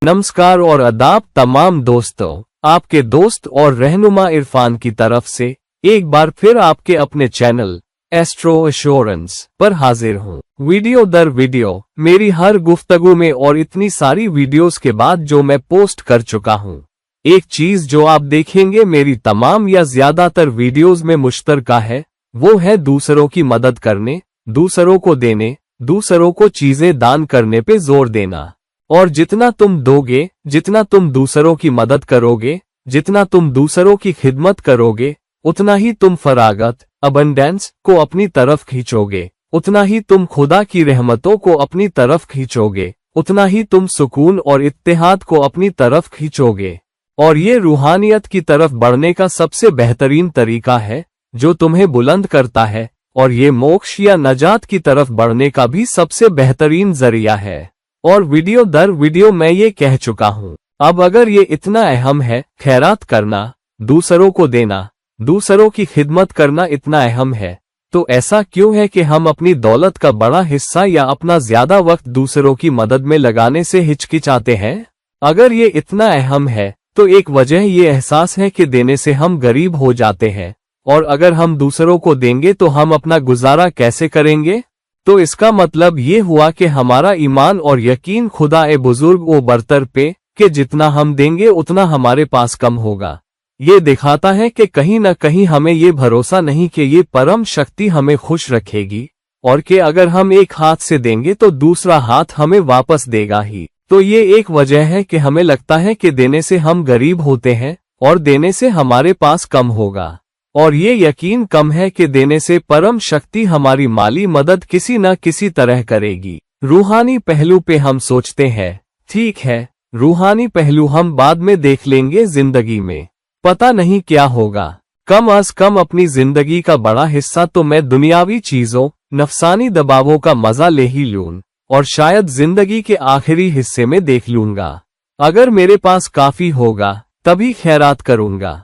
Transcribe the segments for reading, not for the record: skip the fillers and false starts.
नमस्कार और आदाब तमाम दोस्तों, आपके दोस्त और रहनुमा इरफान की तरफ से एक बार फिर आपके अपने चैनल एस्ट्रो एश्योरेंस पर हाजिर हूँ। वीडियो दर वीडियो मेरी हर गुफ्तगू में और इतनी सारी वीडियोस के बाद जो मैं पोस्ट कर चुका हूँ, एक चीज जो आप देखेंगे मेरी तमाम या ज्यादातर वीडियोस में मुश्तरका है, वो है दूसरों की मदद करने, दूसरों को देने, दूसरों को चीजें दान करने पे जोर देना। और जितना तुम दोगे, जितना तुम दूसरों की मदद करोगे, जितना तुम दूसरों की खिदमत करोगे, उतना ही तुम फरागत अबंडेंस को अपनी तरफ खींचोगे, उतना ही तुम खुदा की रहमतों को अपनी तरफ खींचोगे, उतना ही तुम सुकून और इत्तेहाद को अपनी तरफ खींचोगे। और ये रूहानियत की तरफ बढ़ने का सबसे बेहतरीन तरीका है जो तुम्हें बुलंद करता है, और ये मोक्ष या नजात की तरफ बढ़ने का भी सबसे बेहतरीन जरिया है। और वीडियो दर वीडियो मैं ये कह चुका हूँ। अब अगर ये इतना अहम है, खैरात करना, दूसरों को देना, दूसरों की खिदमत करना इतना अहम है, तो ऐसा क्यों है कि हम अपनी दौलत का बड़ा हिस्सा या अपना ज्यादा वक्त दूसरों की मदद में लगाने से हिचकिचाते हैं? अगर ये इतना अहम है तो एक वजह ये एहसास है कि देने से हम गरीब हो जाते हैं, और अगर हम दूसरों को देंगे तो हम अपना गुजारा कैसे करेंगे? तो इसका मतलब ये हुआ कि हमारा ईमान और यकीन खुदा ए बुजुर्ग ओ बरतर पे कि जितना हम देंगे उतना हमारे पास कम होगा। ये दिखाता है कि कहीं न कहीं हमें ये भरोसा नहीं कि ये परम शक्ति हमें खुश रखेगी, और कि अगर हम एक हाथ से देंगे तो दूसरा हाथ हमें वापस देगा ही। तो ये एक वजह है कि हमें लगता है कि देने से हम गरीब होते हैं और देने से हमारे पास कम होगा। और ये यकीन कम है कि देने से परम शक्ति हमारी माली मदद किसी न किसी तरह करेगी। रूहानी पहलू पे हम सोचते हैं, ठीक है, रूहानी पहलू हम बाद में देख लेंगे, जिंदगी में पता नहीं क्या होगा। कम अज कम अपनी जिंदगी का बड़ा हिस्सा तो मैं दुनियावी चीजों, नफसानी दबावों का मजा ले ही लूं, और शायद जिंदगी के आखिरी हिस्से में देख लूंगा। अगर मेरे पास काफी होगा तभी खैरात करूंगा।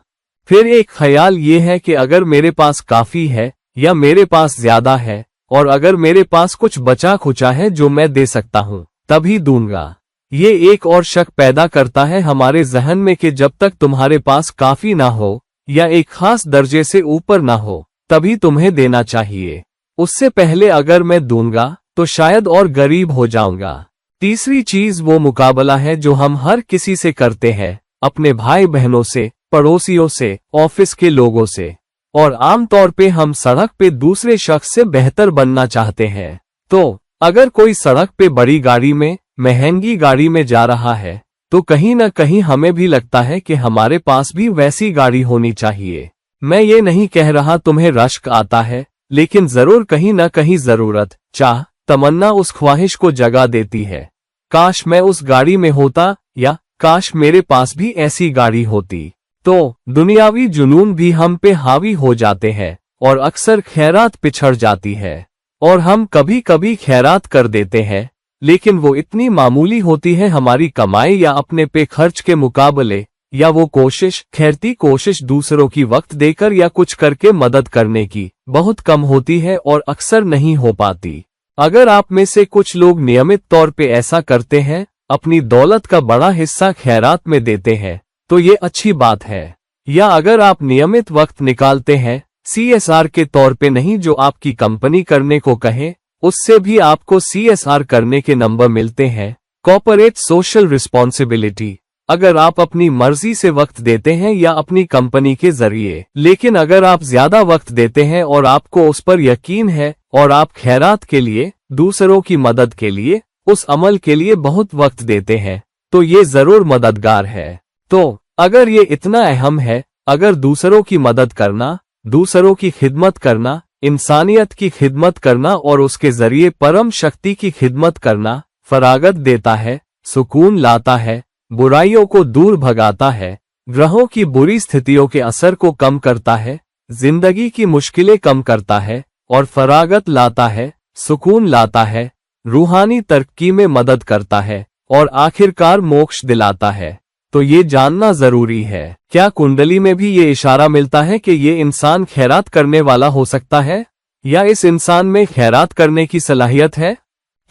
फिर एक ख्याल ये है कि अगर मेरे पास काफी है या मेरे पास ज्यादा है, और अगर मेरे पास कुछ बचा खुचा है जो मैं दे सकता हूँ, तभी दूंगा। ये एक और शक पैदा करता है हमारे जहन में कि जब तक तुम्हारे पास काफी ना हो या एक खास दर्जे से ऊपर ना हो, तभी तुम्हें देना चाहिए। उससे पहले अगर मैं दूंगा तो शायद और गरीब हो जाऊंगा। तीसरी चीज वो मुकाबला है जो हम हर किसी से करते हैं, अपने भाई बहनों से, पड़ोसियों से, ऑफिस के लोगों से, और आमतौर पे हम सड़क पे दूसरे शख्स से बेहतर बनना चाहते हैं। तो अगर कोई सड़क पे बड़ी गाड़ी में, महंगी गाड़ी में जा रहा है, तो कहीं न कहीं हमें भी लगता है कि हमारे पास भी वैसी गाड़ी होनी चाहिए। मैं ये नहीं कह रहा तुम्हें रश्क आता है, लेकिन जरूर कहीं न कहीं जरूरत, चाह, तमन्ना उस ख्वाहिश को जगा देती है, काश मैं उस गाड़ी में होता, या काश मेरे पास भी ऐसी गाड़ी होती। तो दुनियावी जुनून भी हम पे हावी हो जाते हैं, और अक्सर खैरात पिछड़ जाती है। और हम कभी कभी खैरात कर देते हैं, लेकिन वो इतनी मामूली होती है हमारी कमाई या अपने पे खर्च के मुकाबले, या वो कोशिश, खैरती कोशिश दूसरों की वक्त देकर या कुछ करके मदद करने की, बहुत कम होती है और अक्सर नहीं हो पाती। अगर आप में से कुछ लोग नियमित तौर पे ऐसा करते हैं, अपनी दौलत का बड़ा हिस्सा खैरात में देते हैं, तो ये अच्छी बात है। या अगर आप नियमित वक्त निकालते हैं, CSR के तौर पे नहीं जो आपकी कंपनी करने को कहे, उससे भी आपको CSR करने के नंबर मिलते हैं, कॉर्पोरेट सोशल रिस्पॉन्सिबिलिटी। अगर आप अपनी मर्जी से वक्त देते हैं या अपनी कंपनी के जरिए, लेकिन अगर आप ज्यादा वक्त देते हैं और आपको उस पर यकीन है, और आप खैरात के लिए, दूसरों की मदद के लिए, उस अमल के लिए बहुत वक्त देते हैं, तो ये जरूर मददगार है। तो अगर ये इतना अहम है, अगर दूसरों की मदद करना, दूसरों की खिदमत करना, इंसानियत की खिदमत करना और उसके जरिए परम शक्ति की खिदमत करना फरागत देता है, सुकून लाता है, बुराइयों को दूर भगाता है, ग्रहों की बुरी स्थितियों के असर को कम करता है, जिंदगी की मुश्किलें कम करता है, और फरागत लाता है, सुकून लाता है, रूहानी तरक्की में मदद करता है, और आखिरकार मोक्ष दिलाता है, तो ये जानना जरूरी है। क्या कुंडली में भी ये इशारा मिलता है कि ये इंसान खैरात करने वाला हो सकता है, या इस इंसान में खैरात करने की सलाहियत है?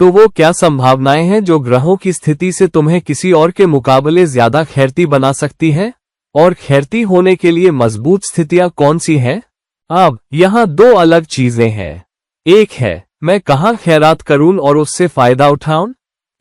तो वो क्या संभावनाएं हैं जो ग्रहों की स्थिति से तुम्हें किसी और के मुकाबले ज्यादा खैरती बना सकती है? और खैरती होने के लिए मजबूत स्थितियां कौन सी हैं? अब यहाँ दो अलग चीजें हैं। एक है मैं कहाँ खैरात करूं और उससे फायदा उठाऊं।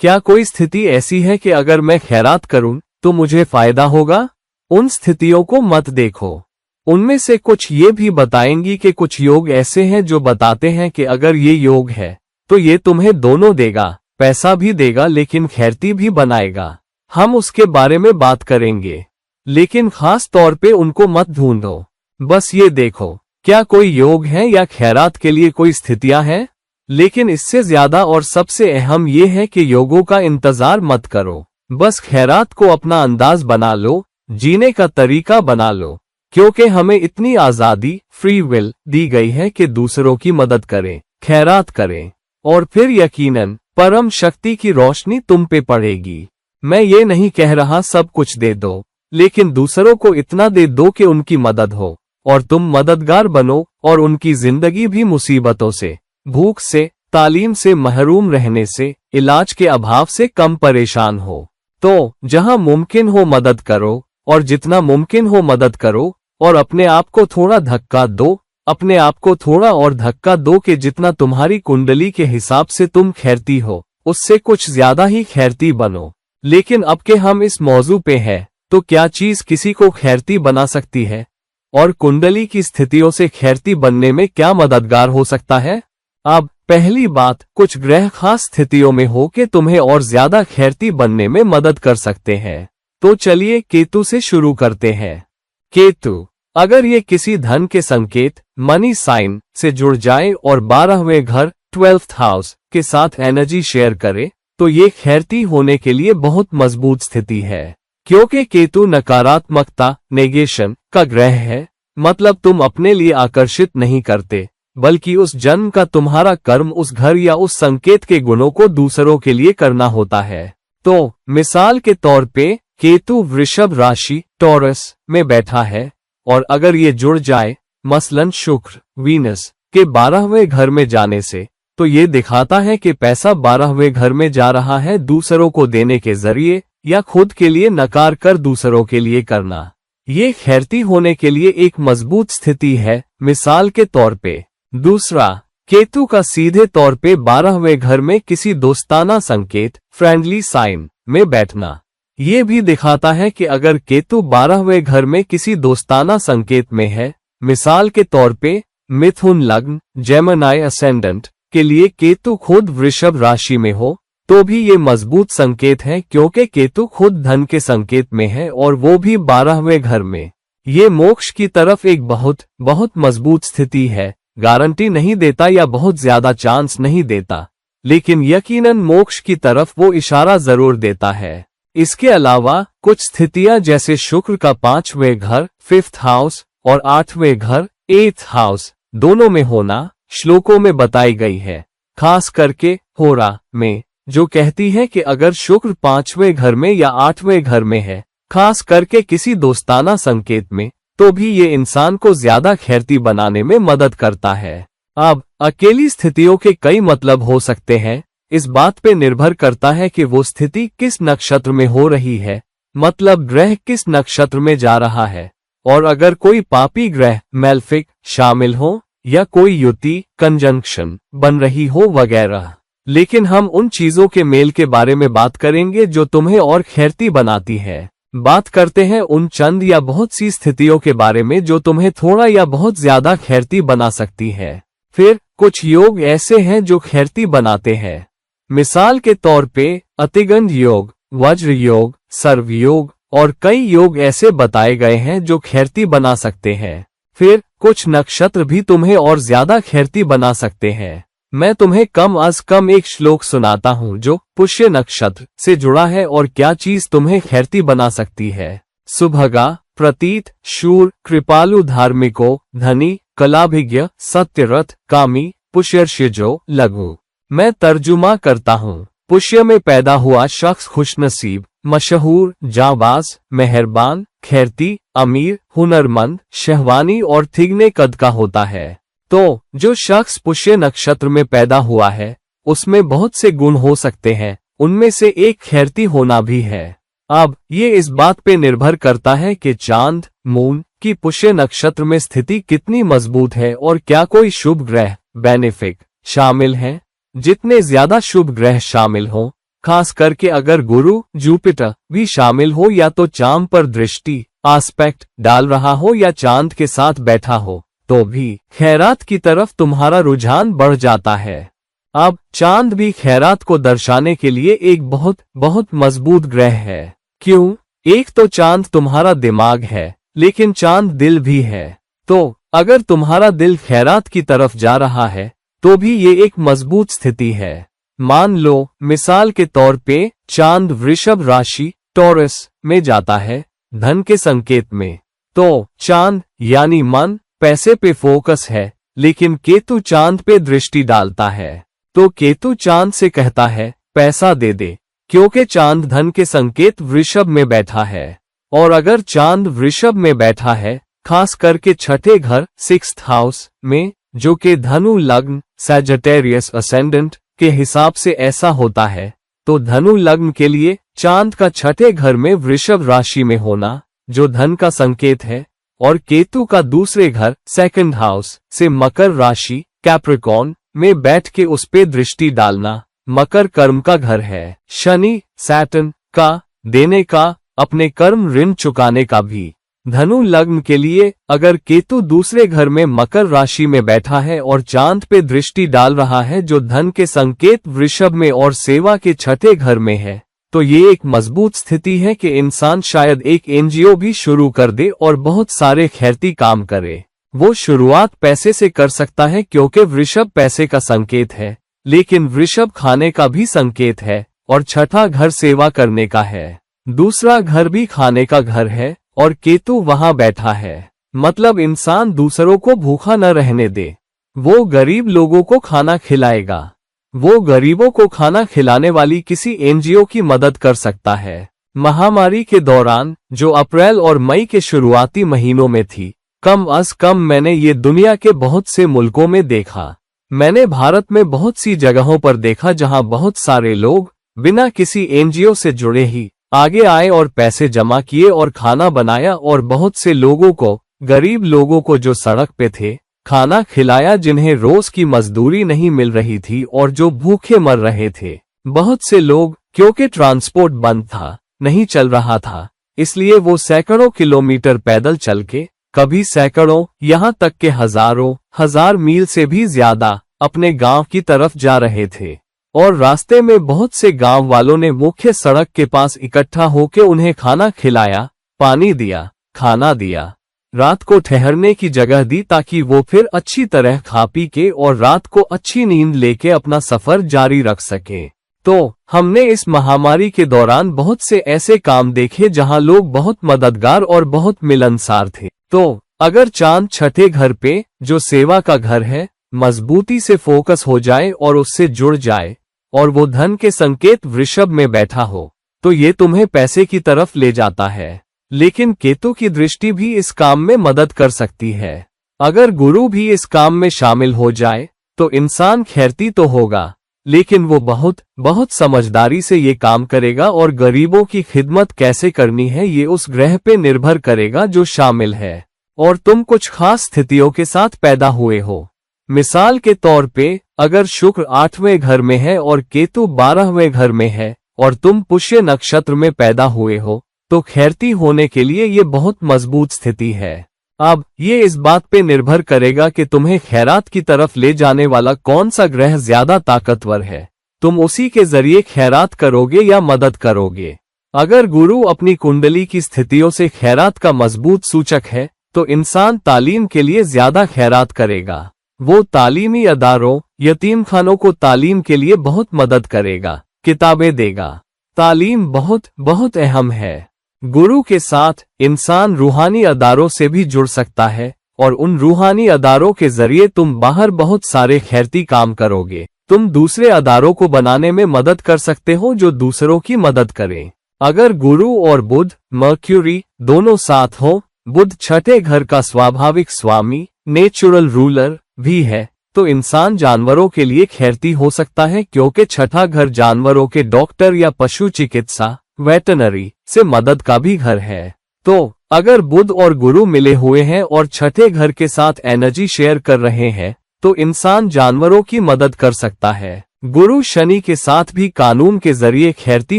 क्या कोई स्थिति ऐसी है कि अगर मैं खैरात करूं तो मुझे फायदा होगा? उन स्थितियों को मत देखो। उनमें से कुछ ये भी बताएंगी कि कुछ योग ऐसे हैं जो बताते हैं कि अगर ये योग है तो ये तुम्हें दोनों देगा, पैसा भी देगा लेकिन खैरती भी बनाएगा। हम उसके बारे में बात करेंगे, लेकिन खास तौर पे उनको मत ढूंढो। बस ये देखो क्या कोई योग है या खैरात के लिए कोई स्थितियां हैं। लेकिन इससे ज्यादा और सबसे अहम ये है कि योगों का इंतजार मत करो, बस खैरात को अपना अंदाज बना लो, जीने का तरीका बना लो। क्योंकि हमें इतनी आजादी, फ्री विल दी गई है कि दूसरों की मदद करें, खैरात करें, और फिर यकीनन परम शक्ति की रोशनी तुम पे पड़ेगी। मैं ये नहीं कह रहा सब कुछ दे दो, लेकिन दूसरों को इतना दे दो कि उनकी मदद हो और तुम मददगार बनो और उनकी जिंदगी भी मुसीबतों से, भूख से, तालीम से महरूम रहने से, इलाज के अभाव से कम परेशान हो। तो जहां मुमकिन हो मदद करो, और जितना मुमकिन हो मदद करो, और अपने आप को थोड़ा धक्का दो, अपने आप को थोड़ा और धक्का दो कि जितना तुम्हारी कुंडली के हिसाब से तुम खैरती हो उससे कुछ ज्यादा ही खैरती बनो। लेकिन अब के हम इस मौजू पे हैं, तो क्या चीज किसी को खैरती बना सकती है? और कुंडली की स्थितियों से खैरती बनने में क्या मददगार हो सकता है? अब पहली बात, कुछ ग्रह खास स्थितियों में हो कि तुम्हें और ज्यादा खैरती बनने में मदद कर सकते हैं। तो चलिए केतु से शुरू करते हैं। केतु, अगर ये किसी धन के संकेत, मनी साइन से जुड़ जाए और 12वें घर 12th हाउस के साथ एनर्जी शेयर करे तो ये खैरती होने के लिए बहुत मजबूत स्थिति है। क्योंकि केतु नकारात्मकता, नेगेशन का ग्रह है, मतलब तुम अपने लिए आकर्षित नहीं करते, बल्कि उस जन्म का तुम्हारा कर्म उस घर या उस संकेत के गुणों को दूसरों के लिए करना होता है। तो मिसाल के तौर पे केतु वृषभ राशि टॉरस में बैठा है, और अगर ये जुड़ जाए मसलन शुक्र, वीनस के 12वें घर में जाने से, तो ये दिखाता है कि पैसा 12वें घर में जा रहा है दूसरों को देने के जरिए, या खुद के लिए नकार कर दूसरों के लिए करना। ये खैरती होने के लिए एक मजबूत स्थिति है। मिसाल के तौर पे दूसरा, केतु का सीधे तौर पे 12वें घर में किसी दोस्ताना संकेत, फ्रेंडली साइन में बैठना, ये भी दिखाता है कि अगर केतु 12वें घर में किसी दोस्ताना संकेत में है, मिसाल के तौर पे मिथुन लग्न, जेमिनी असेंडेंट के लिए केतु खुद वृषभ राशि में हो, तो भी ये मजबूत संकेत है क्योंकि केतु खुद धन के संकेत में है और वो भी 12वें घर में। ये मोक्ष की तरफ एक बहुत बहुत मजबूत स्थिति है। गारंटी नहीं देता या बहुत ज्यादा चांस नहीं देता, लेकिन यकीनन मोक्ष की तरफ वो इशारा जरूर देता है। इसके अलावा कुछ स्थितियां जैसे शुक्र का 5वें घर 5th हाउस और 8वें घर 8th हाउस दोनों में होना श्लोकों में बताई गई है, खास करके होरा में, जो कहती है कि अगर शुक्र 5वें घर में या 8वें घर में है, खास करके किसी दोस्ताना संकेत में, तो भी ये इंसान को ज्यादा खैरती बनाने में मदद करता है। अब अकेली स्थितियों के कई मतलब हो सकते हैं। इस बात पे निर्भर करता है कि वो स्थिति किस नक्षत्र में हो रही है, मतलब ग्रह किस नक्षत्र में जा रहा है, और अगर कोई पापी ग्रह मेल्फिक शामिल हो या कोई युति कंजंक्शन बन रही हो वगैरह। लेकिन हम उन चीजों के मेल के बारे में बात करेंगे जो तुम्हें और खैरती बनाती है। बात करते हैं उन चंद या बहुत सी स्थितियों के बारे में जो तुम्हें थोड़ा या बहुत ज्यादा खैरती बना सकती है। फिर कुछ योग ऐसे हैं जो खैरती बनाते हैं। मिसाल के तौर पे अतिगंध योग, वज्र योग, सर्व योग और कई योग ऐसे बताए गए हैं जो खैरती बना सकते हैं। फिर कुछ नक्षत्र भी तुम्हें और ज्यादा खैरती बना सकते हैं। मैं तुम्हें कम अज कम एक श्लोक सुनाता हूँ जो पुष्य नक्षत्र से जुड़ा है और क्या चीज तुम्हें खैरती बना सकती है। सुभगा, प्रतीत, शूर, कृपालु, धार्मिको, धनी, कलाभिज्ञ, सत्यरथ, कामी, पुष्यर्षिजो, लघु। मैं तर्जुमा करता हूँ। पुष्य में पैदा हुआ शख्स खुशनसीब, मशहूर, जाबाज, मेहरबान, खैरती, अमीर, हुनरमंद, शहवानी और थिगने कद का होता है। तो जो शख्स पुष्य नक्षत्र में पैदा हुआ है उसमें बहुत से गुण हो सकते हैं, उनमें से एक खैरती होना भी है। अब ये इस बात पे निर्भर करता है कि चांद मून की पुष्य नक्षत्र में स्थिति कितनी मजबूत है और क्या कोई शुभ ग्रह बेनिफिक शामिल है। जितने ज्यादा शुभ ग्रह शामिल हो, खास करके अगर गुरु जुपिटर भी शामिल हो या तो चांद पर दृष्टि आस्पेक्ट डाल रहा हो या चांद के साथ बैठा हो, तो भी खैरात की तरफ तुम्हारा रुझान बढ़ जाता है। अब चांद भी खैरात को दर्शाने के लिए एक बहुत बहुत मजबूत ग्रह है। क्यों? एक तो चांद तुम्हारा दिमाग है, लेकिन चांद दिल भी है। तो अगर तुम्हारा दिल खैरात की तरफ जा रहा है तो भी ये एक मजबूत स्थिति है। मान लो मिसाल के तौर पे चांद वृषभ राशि टॉरस में जाता है धन के संकेत में, तो चांद यानी मन पैसे पे फोकस है, लेकिन केतु चांद पे दृष्टि डालता है तो केतु चांद से कहता है पैसा दे दे, क्योंकि चांद धन के संकेत वृषभ में बैठा है। और अगर चांद वृषभ में बैठा है, खास करके छठे घर 6th हाउस में, जो कि धनु लग्न सैजिटेरियस असेंडेंट के हिसाब से ऐसा होता है, तो धनु लग्न के लिए चांद का छठे घर में वृषभ राशि में होना, जो धन का संकेत है, और केतु का दूसरे घर 2nd हाउस से मकर राशि कैप्रिकॉर्न में बैठ के उस पे दृष्टि डालना, मकर कर्म का घर है। शनि सैटर्न का देने का, अपने कर्म ऋण चुकाने का भी। धनु लग्न के लिए अगर केतु दूसरे घर में मकर राशि में बैठा है और चांद पे दृष्टि डाल रहा है, जो धन के संकेत वृषभ में और सेवा के छठे घर में है, तो ये एक मजबूत स्थिति है कि इंसान शायद एक एनजीओ भी शुरू कर दे और बहुत सारे खैरती काम करे। वो शुरुआत पैसे से कर सकता है क्योंकि वृषभ पैसे का संकेत है, लेकिन वृषभ खाने का भी संकेत है और छठा घर सेवा करने का है। दूसरा घर भी खाने का घर है और केतु वहां बैठा है, मतलब इंसान दूसरों को भूखा न रहने दे। वो गरीब लोगों को खाना खिलाएगा। वो गरीबों को खाना खिलाने वाली किसी एनजीओ की मदद कर सकता है। महामारी के दौरान, जो अप्रैल और मई के शुरुआती महीनों में थी, कम अज कम मैंने ये दुनिया के बहुत से मुल्कों में देखा। मैंने भारत में बहुत सी जगहों पर देखा जहां बहुत सारे लोग बिना किसी एनजीओ से जुड़े ही आगे आए और पैसे जमा किए और खाना बनाया और बहुत से लोगों को, गरीब लोगों को जो सड़क पे थे, खाना खिलाया, जिन्हें रोज की मजदूरी नहीं मिल रही थी और जो भूखे मर रहे थे। बहुत से लोग, क्योंकि ट्रांसपोर्ट बंद था, नहीं चल रहा था, इसलिए वो सैकड़ों किलोमीटर पैदल चल के, कभी सैकड़ों यहाँ तक के हजारों हजार मील से भी ज्यादा अपने गांव की तरफ जा रहे थे। और रास्ते में बहुत से गांव वालों ने मुख्य सड़क के पास इकट्ठा होकर उन्हें खाना खिलाया, पानी दिया, खाना दिया, रात को ठहरने की जगह दी ताकि वो फिर अच्छी तरह खा पी के और रात को अच्छी नींद लेके अपना सफर जारी रख सके। तो हमने इस महामारी के दौरान बहुत से ऐसे काम देखे जहां लोग बहुत मददगार और बहुत मिलनसार थे। तो अगर चांद छठे घर पे, जो सेवा का घर है, मजबूती से फोकस हो जाए और उससे जुड़ जाए और वो धन के संकेत वृषभ में बैठा हो, तो ये तुम्हें पैसे की तरफ ले जाता है। लेकिन केतु की दृष्टि भी इस काम में मदद कर सकती है। अगर गुरु भी इस काम में शामिल हो जाए तो इंसान खैरती तो होगा, लेकिन वो बहुत बहुत समझदारी से ये काम करेगा और गरीबों की खिदमत कैसे करनी है ये उस ग्रह पे निर्भर करेगा जो शामिल है। और तुम कुछ खास स्थितियों के साथ पैदा हुए हो। मिसाल के तौर पे, अगर शुक्र 8वें घर में है और केतु 12वें घर में है और तुम पुष्य नक्षत्र में पैदा हुए हो, तो खैरती होने के लिए ये बहुत मजबूत स्थिति है। अब ये इस बात पे निर्भर करेगा कि तुम्हें खैरात की तरफ ले जाने वाला कौन सा ग्रह ज्यादा ताकतवर है। तुम उसी के जरिए खैरात करोगे या मदद करोगे। अगर गुरु अपनी कुंडली की स्थितियों से खैरात का मजबूत सूचक है, तो इंसान तालीम के लिए ज्यादा खैरात करेगा। वो तालीमी अदारों, यतीमखानों को तालीम के लिए बहुत मदद करेगा, किताबें देगा। तालीम बहुत बहुत अहम है। गुरु के साथ इंसान रूहानी अदारों से भी जुड़ सकता है और उन रूहानी अदारों के जरिए तुम बाहर बहुत सारे खैरती काम करोगे। तुम दूसरे अदारों को बनाने में मदद कर सकते हो जो दूसरों की मदद करें। अगर गुरु और बुध, मर्क्यूरी दोनों साथ हो, बुध छठे घर का स्वाभाविक स्वामी, नेचुरल रूलर भी है, तो इंसान जानवरों के लिए खैरती हो सकता है, क्योंकि छठा घर जानवरों के डॉक्टर या पशु चिकित्सा वेटनरी से मदद का भी घर है। तो अगर बुध और गुरु मिले हुए हैं और छठे घर के साथ एनर्जी शेयर कर रहे हैं तो इंसान जानवरों की मदद कर सकता है। गुरु शनि के साथ भी कानून के जरिए खैरती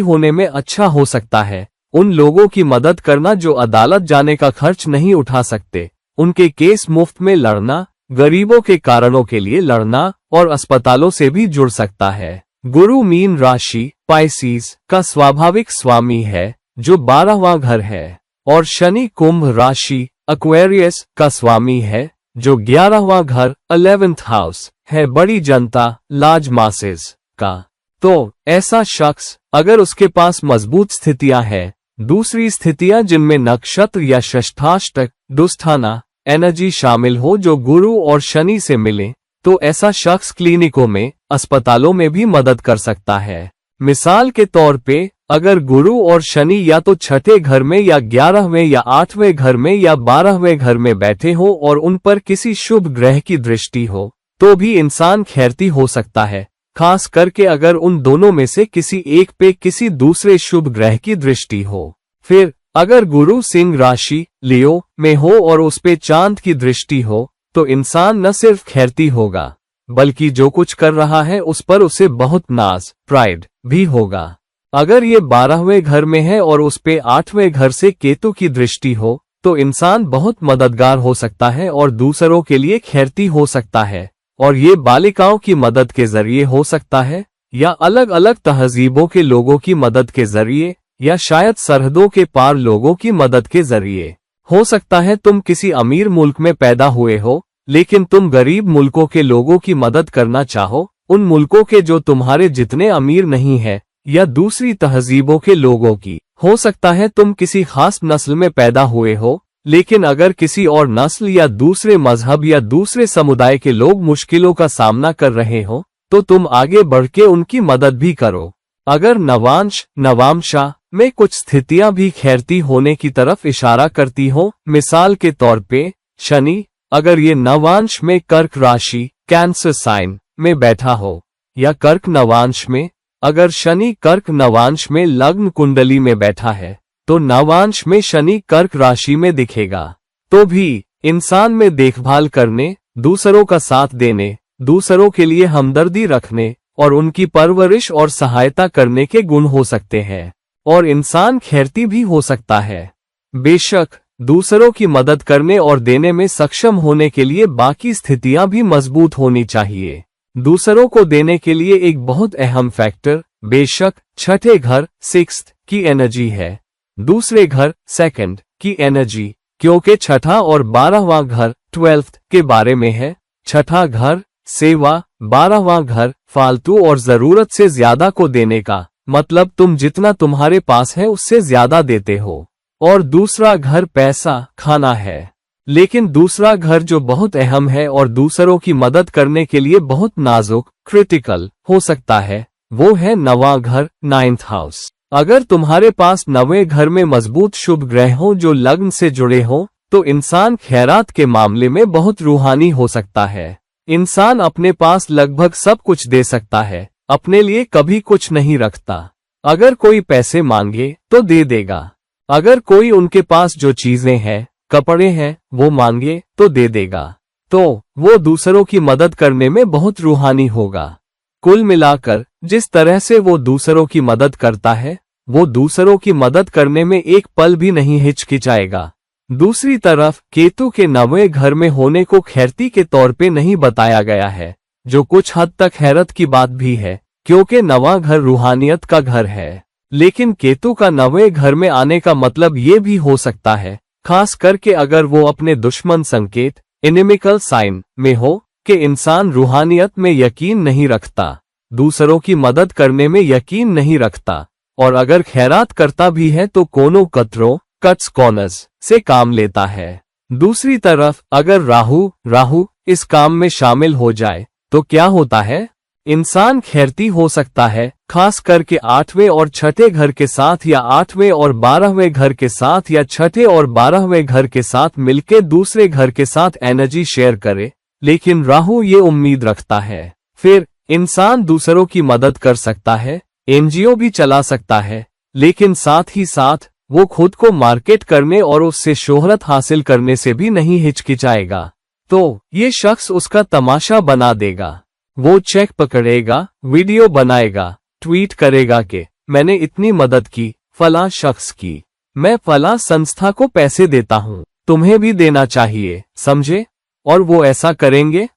होने में अच्छा हो सकता है। उन लोगों की मदद करना जो अदालत जाने का खर्च नहीं उठा सकते, उनके केस मुफ्त में लड़ना, गरीबों के कारणों के लिए लड़ना और अस्पतालों से भी जुड़ सकता है। गुरु मीन राशि पाइसिस का स्वाभाविक स्वामी है जो 12वां घर है, और शनि कुंभ राशि एक्वेरियस का स्वामी है जो 11वां घर 11th हाउस है, बड़ी जनता लार्ज मासेस का। तो ऐसा शख्स अगर उसके पास मजबूत स्थितियां हैं, दूसरी स्थितियां जिनमें नक्षत्र या षष्ठाष्टक दुष्टाना एनर्जी शामिल हो जो गुरु और शनि से मिले, तो ऐसा शख्स क्लिनिकों में, अस्पतालों में भी मदद कर सकता है। मिसाल के तौर पे अगर गुरु और शनि या तो छठे घर में या 11वें या 8वें घर में या 12वें घर में बैठे हो और उन पर किसी शुभ ग्रह की दृष्टि हो, तो भी इंसान खैरती हो सकता है, खास करके अगर उन दोनों में से किसी एक पे किसी दूसरे शुभ ग्रह की दृष्टि हो। फिर अगर गुरु सिंह राशि लियो में हो और उस पे चांद की दृष्टि हो, तो इंसान न सिर्फ खैरती होगा बल्कि जो कुछ कर रहा है उस पर उसे बहुत नाज प्राइड भी होगा। अगर ये 12वें घर में है और उस पे 8वें घर से केतु की दृष्टि हो, तो इंसान बहुत मददगार हो सकता है और दूसरों के लिए खैरती हो सकता है, और ये बालिकाओं की मदद के जरिए हो सकता है, या अलग अलग तहजीबों के लोगों की मदद के जरिए, या शायद सरहदों के पार लोगों की मदद के जरिए। हो सकता है तुम किसी अमीर मुल्क में पैदा हुए हो, लेकिन तुम गरीब मुल्कों के लोगों की मदद करना चाहो, उन मुल्कों के जो तुम्हारे जितने अमीर नहीं है, या दूसरी तहजीबों के लोगों की। हो सकता है तुम किसी खास नस्ल में पैदा हुए हो, लेकिन अगर किसी और नस्ल या दूसरे मजहब या दूसरे समुदाय के लोग मुश्किलों का सामना कर रहे हो, तो तुम आगे बढ़ के उनकी मदद भी करो। अगर नवांश नवामशा में कुछ स्थितियां भी खैरती होने की तरफ इशारा करती हो, मिसाल के तौर पे शनि अगर ये नवांश में कर्क राशि कैंसर साइन में बैठा हो, या कर्क नवांश में अगर शनि कर्क नवांश में लग्न कुंडली में बैठा है, तो नवांश में शनि कर्क राशि में दिखेगा। तो भी इंसान में देखभाल करने, दूसरों का साथ देने, दूसरों के लिए हमदर्दी रखने और उनकी परवरिश और सहायता करने के गुण हो सकते हैं, और इंसान खैरती भी हो सकता है। बेशक दूसरों की मदद करने और देने में सक्षम होने के लिए बाकी स्थितियां भी मजबूत होनी चाहिए। दूसरों को देने के लिए एक बहुत अहम फैक्टर बेशक छठे घर 6th की एनर्जी है, दूसरे घर 2nd की एनर्जी, क्योंकि छठा और 12वां घर 12th के बारे में है। छठा घर सेवा, 12वां घर फालतू और जरूरत से ज्यादा को देने का मतलब तुम जितना तुम्हारे पास है उससे ज्यादा देते हो, और दूसरा घर पैसा खाना है। लेकिन दूसरा घर जो बहुत अहम है और दूसरों की मदद करने के लिए बहुत नाजुक क्रिटिकल हो सकता है, वो है 9वां घर 9th हाउस। अगर तुम्हारे पास 9वें घर में मजबूत शुभ ग्रह हो जो लग्न से जुड़े हो, तो इंसान खैरात के मामले में बहुत रूहानी हो सकता है। इंसान अपने पास लगभग सब कुछ दे सकता है, अपने लिए कभी कुछ नहीं रखता। अगर कोई पैसे मांगे तो दे देगा, अगर कोई उनके पास जो चीजें हैं, कपड़े हैं, वो मांगे तो दे देगा, तो वो दूसरों की मदद करने में बहुत रूहानी होगा। कुल मिलाकर जिस तरह से वो दूसरों की मदद करता है, वो दूसरों की मदद करने में एक पल भी नहीं हिचकिचाएगा। दूसरी तरफ केतु के 9वें घर में होने को खैरती के तौर पे नहीं बताया गया है, जो कुछ हद तक हैरत की बात भी है, क्योंकि 9वां घर रूहानियत का घर है। लेकिन केतु का 9वें घर में आने का मतलब ये भी हो सकता है, खास करके अगर वो अपने दुश्मन संकेत इनेमिकल साइन में हो, कि इंसान रूहानियत में यकीन नहीं रखता, दूसरों की मदद करने में यकीन नहीं रखता, और अगर खैरात करता भी है तो कोनों कतरों कट्स कॉर्नर्स से काम लेता है। दूसरी तरफ अगर राहु इस काम में शामिल हो जाए तो क्या होता है? इंसान खैरती हो सकता है, खास करके 8वें और छठे घर के साथ, या 8वें और 12वें घर के साथ, या छठे और 12वें घर के साथ मिलके दूसरे घर के साथ एनर्जी शेयर करे, लेकिन राहु ये उम्मीद रखता है। फिर इंसान दूसरों की मदद कर सकता है, एनजीओ भी चला सकता है, लेकिन साथ ही साथ वो खुद को मार्केट करने और उससे शोहरत हासिल करने से भी नहीं हिचकिचाएगा। तो ये शख्स उसका तमाशा बना देगा। वो चेक पकड़ेगा, वीडियो बनाएगा, ट्वीट करेगा कि मैंने इतनी मदद की फलां शख्स की, मैं फलां संस्था को पैसे देता हूँ, तुम्हें भी देना चाहिए, समझे? और वो ऐसा करेंगे।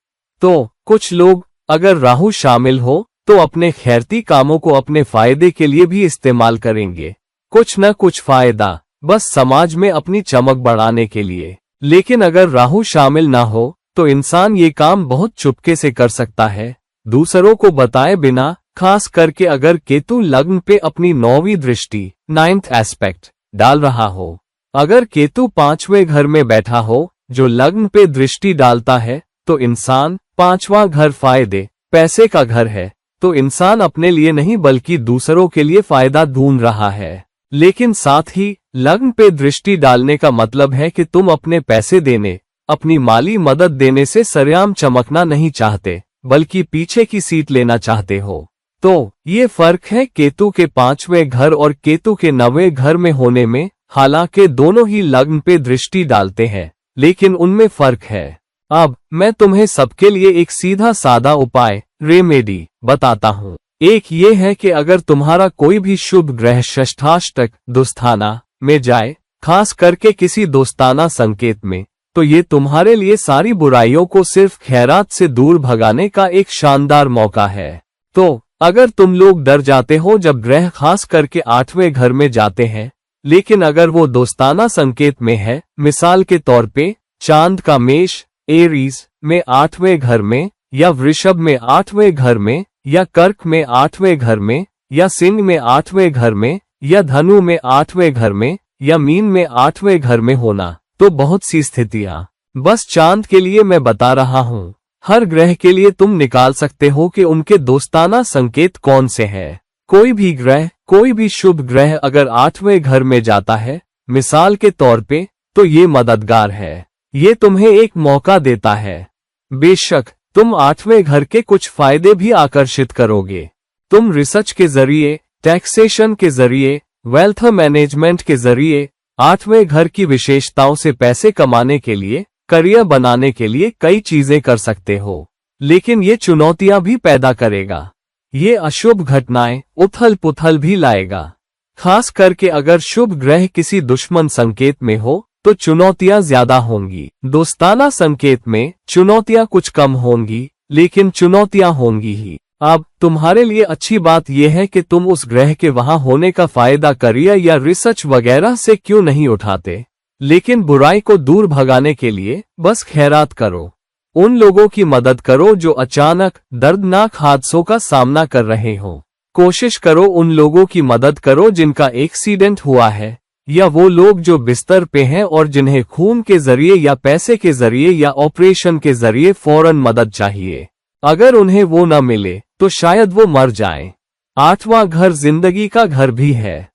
तो कुछ लोग अगर राहु शामिल हो तो अपने खैरती कामों को अपने फायदे के लिए भी इस्तेमाल करेंगे, कुछ न कुछ फायदा, बस समाज में अपनी चमक बढ़ाने के लिए। लेकिन अगर राहु शामिल ना हो तो इंसान ये काम बहुत चुपके से कर सकता है, दूसरों को बताए बिना, खास करके अगर केतु लग्न पे अपनी 9वीं दृष्टि 9th एस्पेक्ट डाल रहा हो। अगर केतु 5वें घर में बैठा हो जो लग्न पे दृष्टि डालता है तो इंसान 5वां घर फायदे पैसे का घर है, तो इंसान अपने लिए नहीं बल्कि दूसरों के लिए फायदा ढूंढ रहा है। लेकिन साथ ही लग्न पे दृष्टि डालने का मतलब है कि तुम अपने पैसे देने, अपनी माली मदद देने से सरेआम चमकना नहीं चाहते, बल्कि पीछे की सीट लेना चाहते हो। तो ये फर्क है केतु के 5वें घर और केतु के 9वें घर में होने में। हालांकि दोनों ही लग्न पे दृष्टि डालते हैं, लेकिन उनमें फर्क है। अब मैं तुम्हें सबके लिए एक सीधा सादा उपाय रेमेडी बताता हूँ। एक ये है कि अगर तुम्हारा कोई भी शुभ ग्रह षष्ठाष्टक दुस्थाना में जाए, खास करके किसी दोस्ताना संकेत में, तो ये तुम्हारे लिए सारी बुराइयों को सिर्फ खैरात से दूर भगाने का एक शानदार मौका है। तो अगर तुम लोग डर जाते हो जब ग्रह खास करके 8वें घर में जाते हैं, लेकिन अगर वो दोस्ताना संकेत में है, मिसाल के तौर पे चांद का मेष एरीज में 8वें घर में, या वृषभ में 8वें घर में, या कर्क में 8वें घर में, या सिंह में 8वें घर में, या धनु में 8वें घर में, या मीन में 8वें घर में होना, तो बहुत सी स्थितियां, बस चांद के लिए मैं बता रहा हूँ, हर ग्रह के लिए तुम निकाल सकते हो कि उनके दोस्ताना संकेत कौन से हैं। कोई भी ग्रह, कोई भी शुभ ग्रह अगर 8वें घर में जाता है, मिसाल के तौर पे, तो ये मददगार है, ये तुम्हें एक मौका देता है। बेशक तुम 8वें घर के कुछ फायदे भी आकर्षित करोगे। तुम रिसर्च के जरिए, टैक्सेशन के जरिए, वेल्थ मैनेजमेंट के जरिए 8वें घर की विशेषताओं से पैसे कमाने के लिए, करियर बनाने के लिए कई चीजें कर सकते हो। लेकिन ये चुनौतियां भी पैदा करेगा, ये अशुभ घटनाएं, उथल पुथल भी लाएगा। खास करके अगर शुभ ग्रह किसी दुश्मन संकेत में हो तो चुनौतियां ज्यादा होंगी। दोस्ताना संकेत में चुनौतियां कुछ कम होंगी, लेकिन चुनौतियां होंगी ही। अब तुम्हारे लिए अच्छी बात यह है कि तुम उस ग्रह के वहां होने का फायदा करियर या रिसर्च वगैरह से क्यों नहीं उठाते, लेकिन बुराई को दूर भगाने के लिए बस खैरात करो। उन लोगों की मदद करो जो अचानक दर्दनाक हादसों का सामना कर रहे हो। कोशिश करो उन लोगों की मदद करो जिनका एक्सीडेंट हुआ है, या वो लोग जो बिस्तर पे हैं और जिन्हें खून के जरिए या पैसे के जरिए या ऑपरेशन के जरिए फौरन मदद चाहिए। अगर उन्हें वो न मिले तो शायद वो मर जाएं। 8वां घर जिंदगी का घर भी है,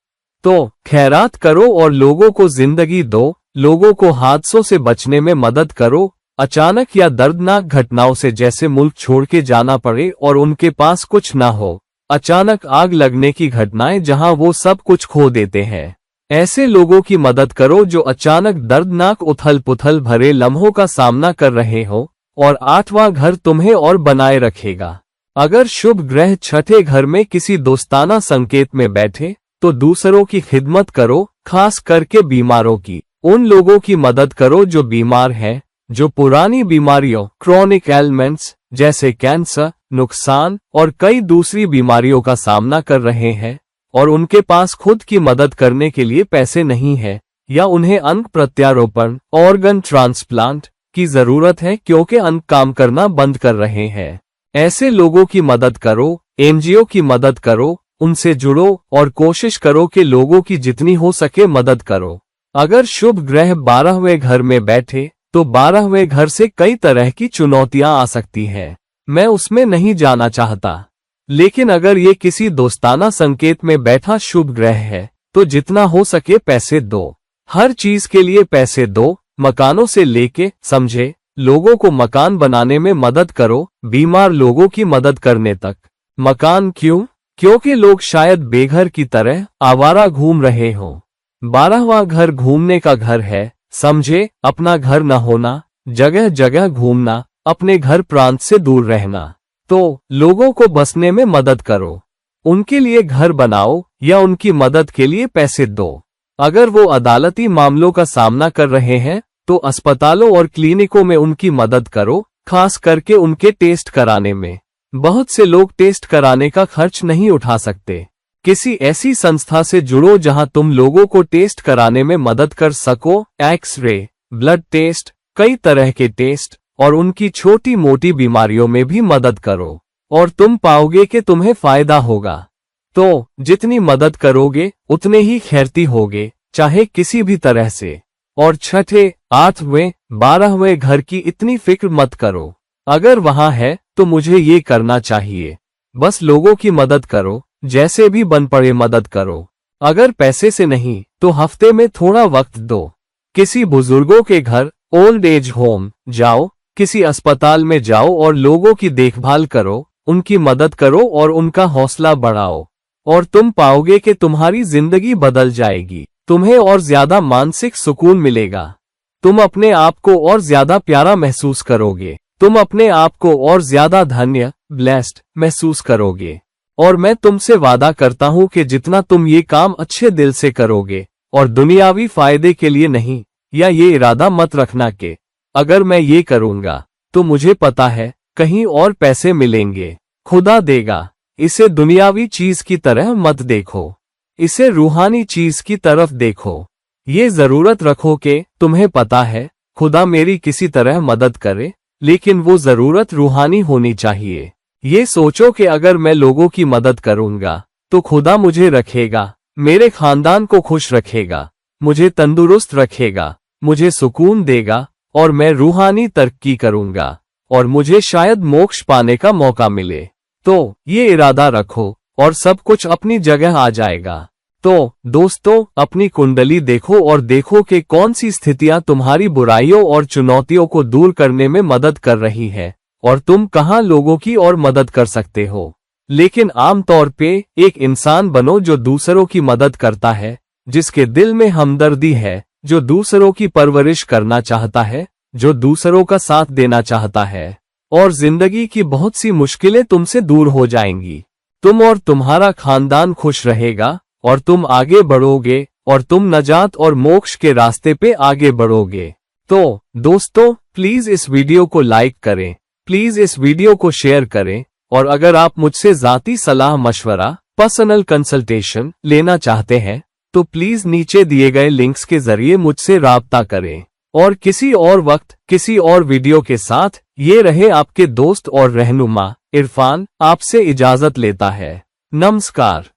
तो खैरात करो और लोगों को जिंदगी दो, लोगों को हादसों से बचने में मदद करो। अचानक या दर्दनाक घटनाओं से, जैसे मुल्क छोड़ के जाना पड़े और उनके पास कुछ ना हो, अचानक आग लगने की घटनाएं जहां वो सब कुछ खो देते हैं, ऐसे लोगों की मदद करो जो अचानक दर्दनाक उथल पुथल भरे लम्हों का सामना कर रहे हो, और 8वां घर तुम्हें और बनाए रखेगा। अगर शुभ ग्रह 6ठे घर में किसी दोस्ताना संकेत में बैठे तो दूसरों की खिदमत करो, खास करके बीमारों की। उन लोगों की मदद करो जो बीमार हैं, जो पुरानी बीमारियों क्रॉनिक एलिमेंट्स जैसे कैंसर, नुकसान और कई दूसरी बीमारियों का सामना कर रहे हैं और उनके पास खुद की मदद करने के लिए पैसे नहीं है, या उन्हें अंग प्रत्यारोपण ऑर्गन ट्रांसप्लांट की जरूरत है क्योंकि अंग काम करना बंद कर रहे हैं। ऐसे लोगों की मदद करो, एनजीओ की मदद करो, उनसे जुड़ो और कोशिश करो कि लोगों की जितनी हो सके मदद करो। अगर शुभ ग्रह 12वें घर में बैठे तो 12वें घर से कई तरह की चुनौतियां आ सकती हैं, मैं उसमें नहीं जाना चाहता। लेकिन अगर ये किसी दोस्ताना संकेत में बैठा शुभ ग्रह है तो जितना हो सके पैसे दो, हर चीज के लिए पैसे दो, मकानों से लेके, समझे, लोगों को मकान बनाने में मदद करो, बीमार लोगों की मदद करने तक। मकान क्यों? क्योंकि लोग शायद बेघर की तरह आवारा घूम रहे हों। 12वां घर घूमने का घर है, समझे? अपना घर न होना, जगह जगह घूमना, अपने घर प्रांत से दूर रहना। तो लोगों को बसने में मदद करो, उनके लिए घर बनाओ या उनकी मदद के लिए पैसे दो। अगर वो अदालती मामलों का सामना कर रहे हैं तो अस्पतालों और क्लिनिकों में उनकी मदद करो, खास करके उनके टेस्ट कराने में। बहुत से लोग टेस्ट कराने का खर्च नहीं उठा सकते। किसी ऐसी संस्था से जुड़ो जहां तुम लोगों को टेस्ट कराने में मदद कर सको। एक्स-रे, ब्लड टेस्ट, कई तरह के टेस्ट और उनकी छोटी मोटी बीमारियों में भी मदद करो और तुम पाओगे कि तुम्हें फायदा होगा। तो जितनी मदद करोगे उतने ही खैरती होगे, चाहे किसी भी तरह से। और छठे, 8वें, 12वें घर की इतनी फिक्र मत करो। अगर वहां है तो मुझे ये करना चाहिए। बस लोगों की मदद करो, जैसे भी बन पड़े मदद करो। अगर पैसे से नहीं तो हफ्ते में थोड़ा वक्त दो। किसी बुजुर्गों के घर, ओल्ड एज होम जाओ, किसी अस्पताल में जाओ और लोगों की देखभाल करो, उनकी मदद करो और उनका हौसला बढ़ाओ। और तुम पाओगे कि तुम्हारी जिंदगी बदल जाएगी। तुम्हें और ज्यादा मानसिक सुकून मिलेगा। तुम अपने आप को और ज्यादा प्यारा महसूस करोगे। तुम अपने आप को और ज्यादा धन्य, ब्लेस्ड महसूस करोगे। और मैं तुमसे वादा करता हूं कि जितना तुम ये काम अच्छे दिल से करोगे और दुनियावी फायदे के लिए नहीं, या ये इरादा मत रखना कि अगर मैं ये करूंगा तो मुझे पता है कहीं और पैसे मिलेंगे, खुदा देगा। इसे दुनियावी चीज की तरह मत देखो, इसे रूहानी चीज की तरफ देखो। ये जरूरत रखो कि तुम्हें पता है खुदा मेरी किसी तरह मदद करे, लेकिन वो जरूरत रूहानी होनी चाहिए। ये सोचो कि अगर मैं लोगों की मदद करूंगा तो खुदा मुझे रखेगा, मेरे खानदान को खुश रखेगा, मुझे तंदुरुस्त रखेगा, मुझे सुकून देगा और मैं रूहानी तरक्की करूंगा और मुझे शायद मोक्ष पाने का मौका मिले। तो ये इरादा रखो और सब कुछ अपनी जगह आ जाएगा। तो दोस्तों, अपनी कुंडली देखो और देखो कि कौन सी स्थितियां तुम्हारी बुराइयों और चुनौतियों को दूर करने में मदद कर रही है और तुम कहां लोगों की और मदद कर सकते हो। लेकिन आमतौर पे एक इंसान बनो जो दूसरों की मदद करता है, जिसके दिल में हमदर्दी है, जो दूसरों की परवरिश करना चाहता है, जो दूसरों का साथ देना चाहता है। और जिंदगी की बहुत सी मुश्किलें तुमसे दूर हो जाएंगी। तुम और तुम्हारा खानदान खुश रहेगा और तुम आगे बढ़ोगे और तुम नजात और मोक्ष के रास्ते पे आगे बढ़ोगे। तो दोस्तों, प्लीज इस वीडियो को लाइक करें, प्लीज इस वीडियो को शेयर करें और अगर आप मुझसे जाती सलाह मशवरा, पर्सनल कंसल्टेशन लेना चाहते हैं तो प्लीज नीचे दिए गए लिंक्स के जरिए मुझसे राब्ता करें। और किसी और वक्त किसी और वीडियो के साथ ये रहे आपके दोस्त और रहनुमा इरफान आपसे इजाजत लेता है। नमस्कार।